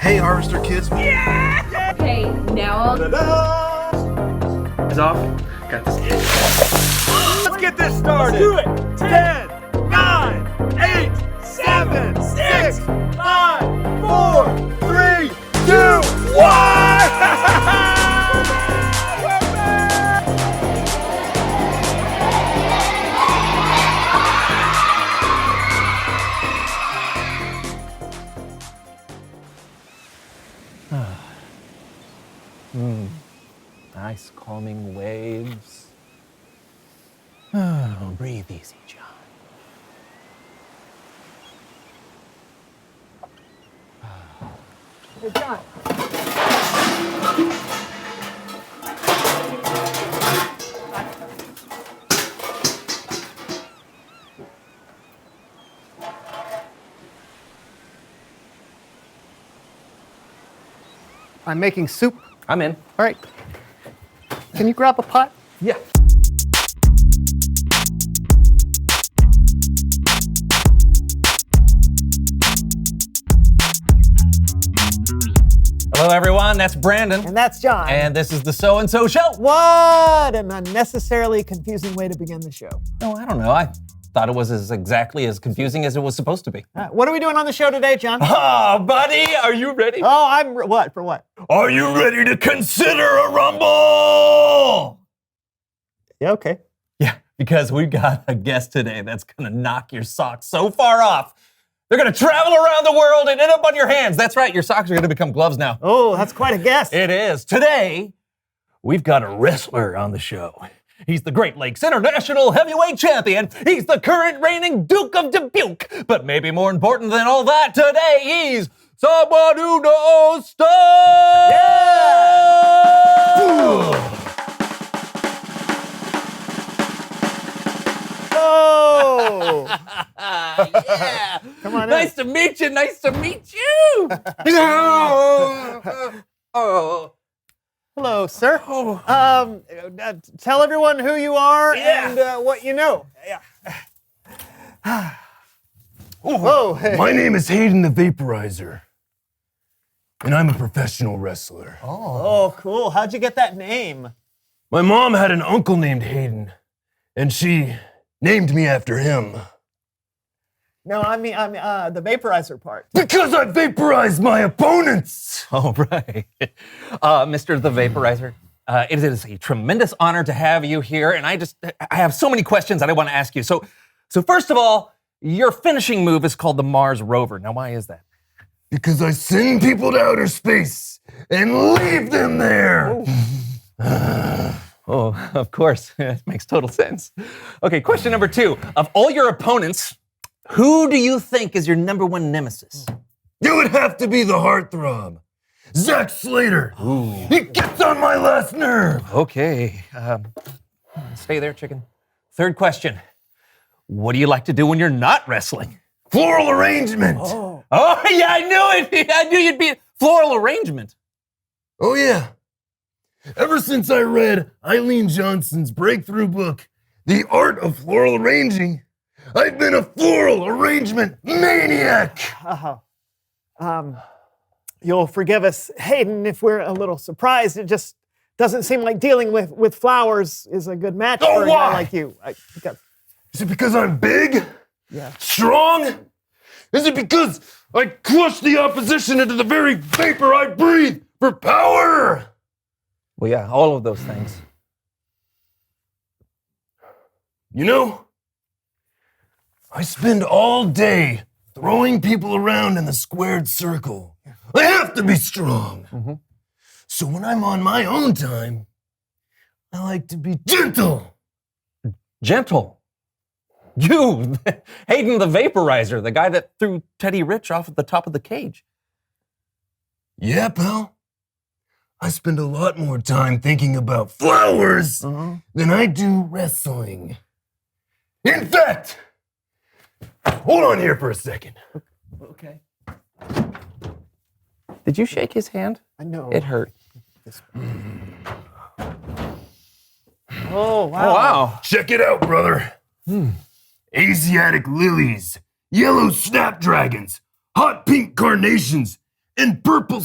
Hey, Harvester kids. Yeah! Okay, now I'll... Is off. Got this. Let's get this started. Let's do it. 10, 9, 8, 7, 6, 5, 4, 3, 2, 1! Nice calming waves. Oh, breathe easy, John. Hey, John. I'm making soup. I'm in. All right. Can you grab a pot? Yeah. Hello, everyone. That's Brandon. And that's John. And this is the So-and-So Show. What an unnecessarily confusing way to begin the show. No, I don't know. I thought it was exactly as confusing as it was supposed to be. What are we doing on the show today, John? Oh, buddy, are you ready? Oh, what? For what? Are you ready to consider a rumble? Yeah, okay. Yeah, because we've got a guest today that's gonna knock your socks so far off. They're gonna travel around the world and end up on your hands. That's right, your socks are gonna become gloves now. Oh, that's quite a guess. It is. Today, we've got a wrestler on the show. He's the Great Lakes International Heavyweight Champion. He's the current reigning Duke of Dubuque. But maybe more important than all that, today he's someone who knows stuff! Yeah! Oh! Yeah! Come on in. Nice to meet you, nice to meet you! Oh. Hello, sir. Tell everyone who you are and what you know. Whoa, hey. My name is Hayden the Vaporizer, and I'm a professional wrestler. Oh, cool. How'd you get that name? My mom had an uncle named Hayden, and she named me after him. No, I mean the vaporizer part. Because I vaporized my opponents! Oh, right. Mr. the Vaporizer, it is a tremendous honor to have you here, and I have so many questions that I want to ask you. So first of all, your finishing move is called the Mars Rover. Now, why is that? Because I send people to outer space and leave them there! Oh, of course. It makes total sense. Okay, question number 2. Of all your opponents, who do you think is your number one nemesis? It would have to be the heartthrob, Zack Slater. Ooh. He gets on my last nerve. Okay. Stay there, chicken. Third question. What do you like to do when you're not wrestling? Floral arrangement. Oh, yeah, I knew it. I knew you'd be floral arrangement. Oh, yeah. Ever since I read Eileen Johnson's breakthrough book, The Art of Floral Arranging, I've been a floral arrangement maniac. You'll forgive us, Hayden, if we're a little surprised. It just doesn't seem like dealing with flowers is a good match for a guy like you. Is it because I'm big? Yeah. Strong? Is it because I crush the opposition into the very vapor I breathe for power? Well, yeah, all of those things. You know, I spend all day throwing people around in the squared circle. I have to be strong. Mm-hmm. So when I'm on my own time, I like to be gentle. Gentle. You, Hayden the Vaporizer, the guy that threw Teddy Rich off at the top of the cage. Yeah, pal. I spend a lot more time thinking about flowers than I do wrestling. In fact, hold on here for a second. Okay. Did you shake his hand? I know. It hurt. Oh, wow. Oh, wow. Check it out, brother. Asiatic lilies, yellow snapdragons, hot pink carnations, and purple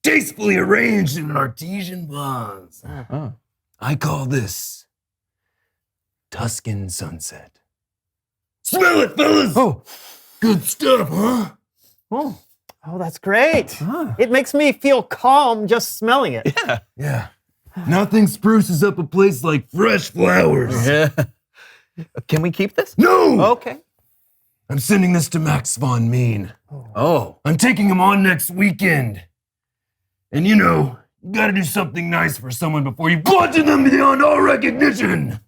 tastefully arranged in an artesian vase. I call this Tuscan sunset. Smell it, fellas! Oh. Good stuff, huh? Oh. Oh, that's great. It makes me feel calm just smelling it. Yeah. Nothing spruces up a place like fresh flowers. Yeah. Can we keep this? No! Okay. I'm sending this to Max von Mean. Oh. I'm taking him on next weekend. And you gotta do something nice for someone before you bludgeon them beyond all recognition.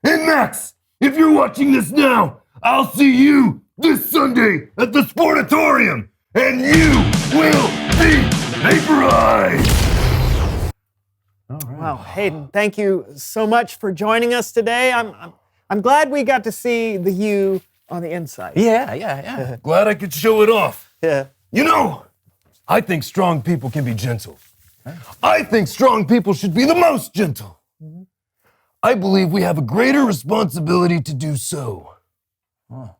And Max, if you're watching this now, I'll see you this Sunday at the Sportatorium, and you will be vaporized. All right. Wow, Hayden, thank you so much for joining us today. I'm glad we got to see the you on the inside. Yeah. Glad I could show it off. Yeah. I think strong people can be gentle. I think strong people should be the most gentle. I believe we have a greater responsibility to do so. Oh.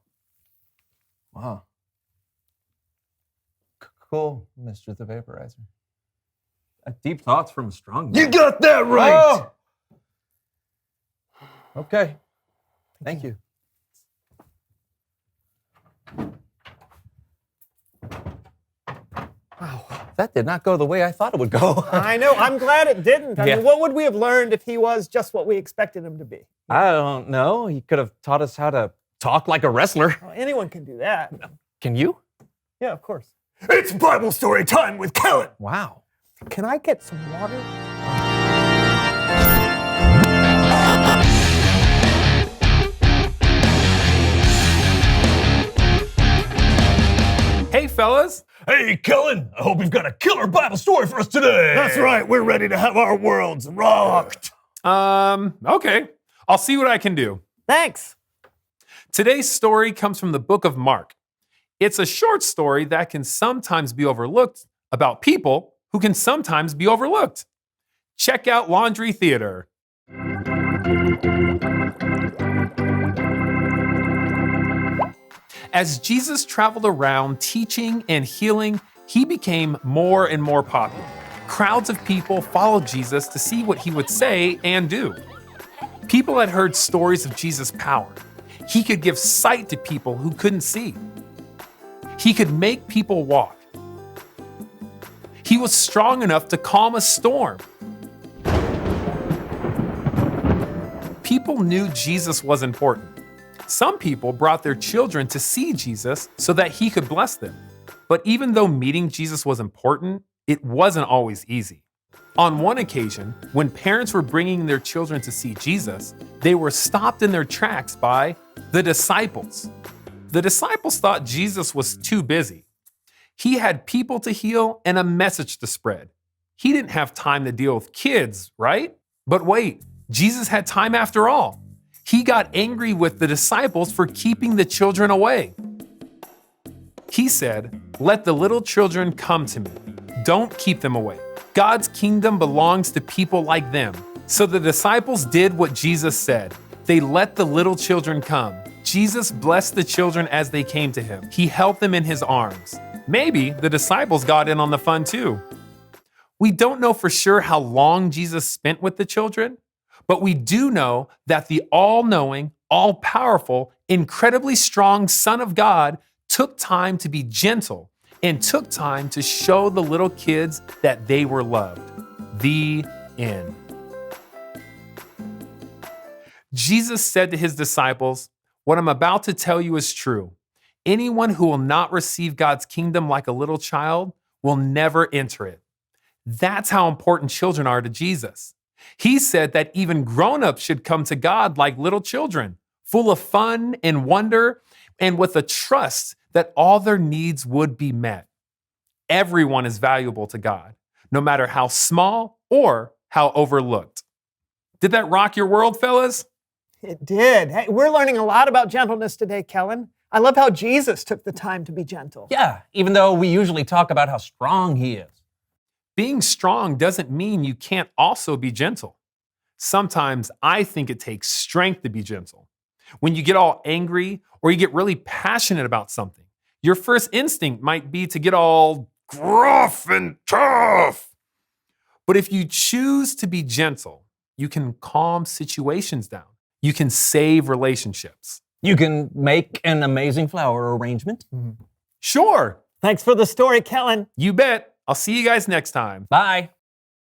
Wow. Cool, Mr. The Vaporizer. Deep thoughts from a strong man. You got that right! Oh! Okay. Thank you. Wow. That did not go the way I thought it would go. I know. I'm glad it didn't. I Yeah. mean, what would we have learned if he was just what we expected him to be? I don't know. He could have taught us how to talk like a wrestler. Well, anyone can do that. Can you? Yeah, of course. It's Bible story time with Kellen! Wow. Can I get some water? Hey, fellas. Hey, Kellen, I hope you've got a killer Bible story for us today. That's right, we're ready to have our worlds rocked. Okay. I'll see what I can do. Thanks. Today's story comes from the book of Mark. It's a short story that can sometimes be overlooked about people who can sometimes be overlooked. Check out Laundry Theater. As Jesus traveled around teaching and healing, he became more and more popular. Crowds of people followed Jesus to see what he would say and do. People had heard stories of Jesus' power. He could give sight to people who couldn't see. He could make people walk. He was strong enough to calm a storm. People knew Jesus was important. Some people brought their children to see Jesus so that he could bless them. But even though meeting Jesus was important, it wasn't always easy. On one occasion, when parents were bringing their children to see Jesus, they were stopped in their tracks by the disciples. The disciples thought Jesus was too busy. He had people to heal and a message to spread. He didn't have time to deal with kids, right? But wait, Jesus had time after all. He got angry with the disciples for keeping the children away. He said, "Let the little children come to me. Don't keep them away. God's kingdom belongs to people like them." So the disciples did what Jesus said. They let the little children come. Jesus blessed the children as they came to him. He held them in his arms. Maybe the disciples got in on the fun too. We don't know for sure how long Jesus spent with the children, but we do know that the all-knowing, all-powerful, incredibly strong Son of God took time to be gentle and took time to show the little kids that they were loved. The end. Jesus said to his disciples, "What I'm about to tell you is true. Anyone who will not receive God's kingdom like a little child will never enter it." That's how important children are to Jesus. He said that even grown-ups should come to God like little children, full of fun and wonder, and with a trust that all their needs would be met. Everyone is valuable to God, no matter how small or how overlooked. Did that rock your world, fellas? It did. Hey, we're learning a lot about gentleness today, Kellen. I love how Jesus took the time to be gentle. Yeah, even though we usually talk about how strong he is. Being strong doesn't mean you can't also be gentle. Sometimes I think it takes strength to be gentle. When you get all angry or you get really passionate about something, Your first instinct might be to get all gruff and tough. But if you choose to be gentle, you can calm situations down. You can save relationships. You can make an amazing flower arrangement. Sure, Thanks for the story, Kellen. you bet. I'll see you guys next time. Bye.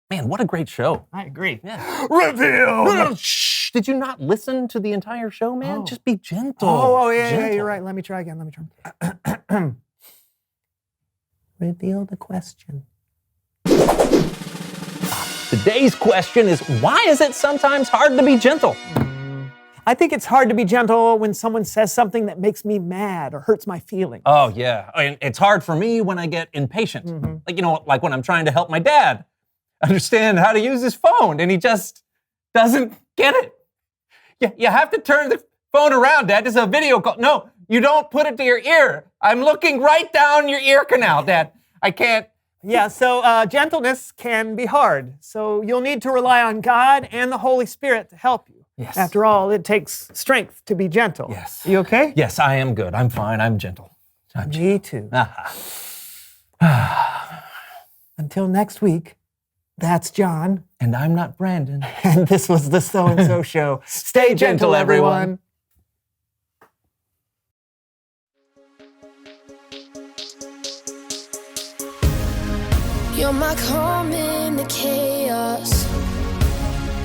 Man, what a great show. I agree. Yeah. Reveal! No, shh. Did you not listen to the entire show, man? Oh. Just be gentle. Yeah, Gentle. you're right. Let me try again. Reveal the question. Today's question is, why is it sometimes hard to be gentle? I think it's hard to be gentle when someone says something that makes me mad or hurts my feelings. Oh, yeah. And it's hard for me when I get impatient. Like when I'm trying to help my dad understand how to use his phone and he just doesn't get it. You have to turn the phone around, Dad. This is a video call. No, you don't put it to your ear. I'm looking right down your ear canal, Dad. I can't. Yeah, so gentleness can be hard. So you'll need to rely on God and the Holy Spirit to help you. Yes. After all, it takes strength to be gentle. Yes. You okay? Yes, I am good. I'm fine. I'm gentle. Me too. Until next week, that's John. And I'm not Brandon. And this was the So-and-So Show. Stay gentle, everyone. You're my calm in the chaos,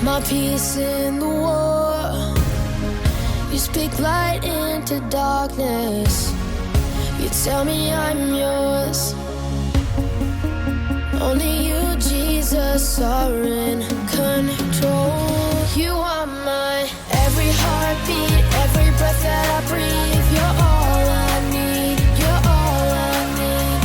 my peace in the war. You speak light into darkness. You tell me I'm yours. Only you, Jesus, are in control. You are my every heartbeat, every breath that I breathe. You're all I need. You're all I need.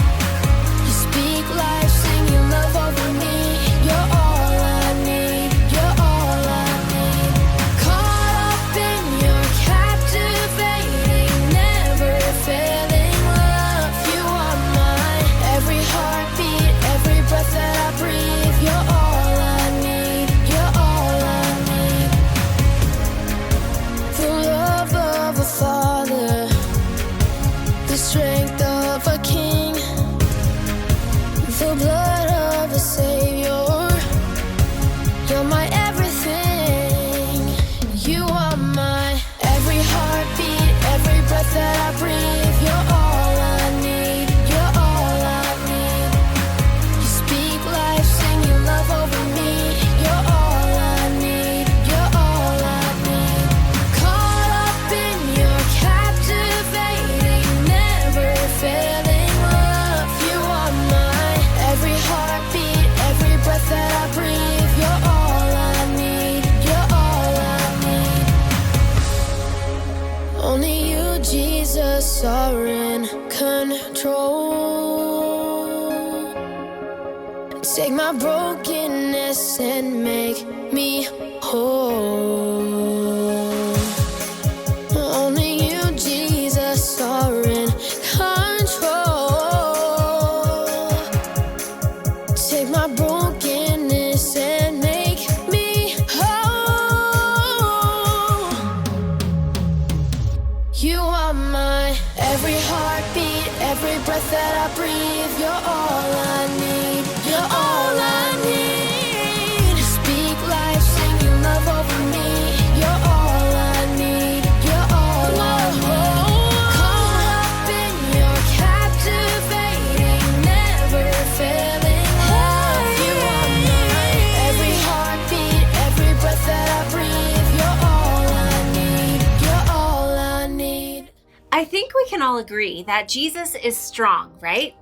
You speak life, sing your love over me. You're all I need. You're all I need. Caught up in your captivating, never failing love. You are my every heartbeat, every breath that I breathe. You're all I need. You're all I need. The love of a father, the strength of a king, the blood of a savior. You're my everything. You are my every heartbeat, every breath that I breathe. You're all I need. You're all I need. You speak life, sing your love over me. You're all I need. You're all I need. Caught up in your captivating, never failing love. You are my every heartbeat, every breath that I breathe. You're all I need. You're all I need. Only you, Jesus, are in control. Take my brokenness and make me whole. Only you, Jesus, are in control. Take my brokenness and make me whole. You are my every heartbeat, every breath that I breathe. You're all I need. You're all I need. Speak life, sing your love over me. You're all I need. You're all I need. Caught up in your captivating, never failing love. You are my every heartbeat, every breath that I breathe. You're all I need. You're all I need. I think we can all agree that Jesus is strong, right?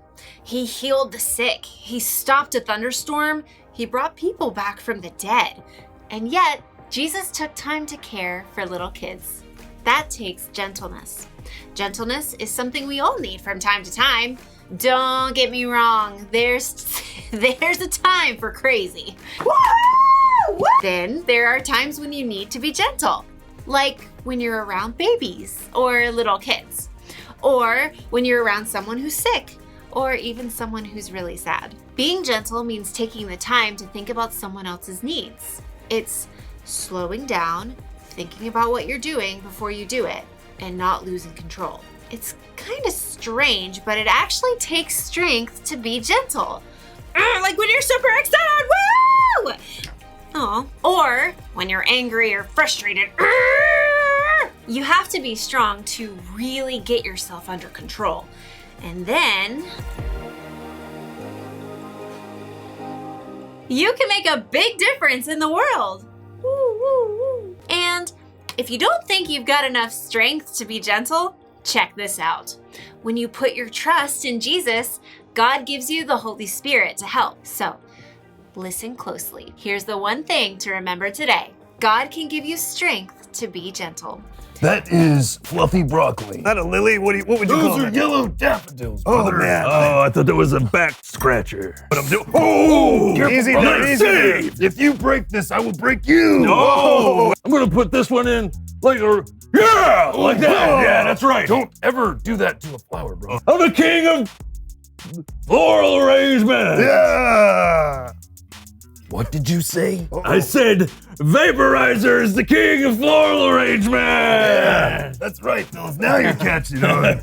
He healed the sick. He stopped a thunderstorm. He brought people back from the dead. And yet, Jesus took time to care for little kids. That takes gentleness. Gentleness is something we all need from time to time. Don't get me wrong. There's a time for crazy. Woo! Then there are times when you need to be gentle. Like when you're around babies or little kids. Or when you're around someone who's sick. Or even someone who's really sad. Being gentle means taking the time to think about someone else's needs. It's slowing down, thinking about what you're doing before you do it, and not losing control. It's kind of strange, but it actually takes strength to be gentle. Like when you're super excited, woo! Oh, or when you're angry or frustrated. You have to be strong to really get yourself under control. And then you can make a big difference in the world. Woo, woo, woo. And if you don't think you've got enough strength to be gentle, check this out. When you put your trust in Jesus, God gives you the Holy Spirit to help. So, listen closely. Here's the one thing to remember today. God can give you strength to be gentle. That is fluffy broccoli. Not a lily? What would you call Those are it? yellow daffodils, Oh, brother. man. Oh, I thought that was a back scratcher. But I'm doing. Oh, careful, Easy brother. there, easy there. Saved. If you break this, I will break you. Oh, I'm gonna put this one in like a, yeah, like that. Yeah, that's right. Don't ever do that to a flower, bro. I'm the king of floral arrangement. Yeah. What did you say? I said vaporizer is the king of floral arrangement. Yeah, that's right, Phyllis. Now you're catching on.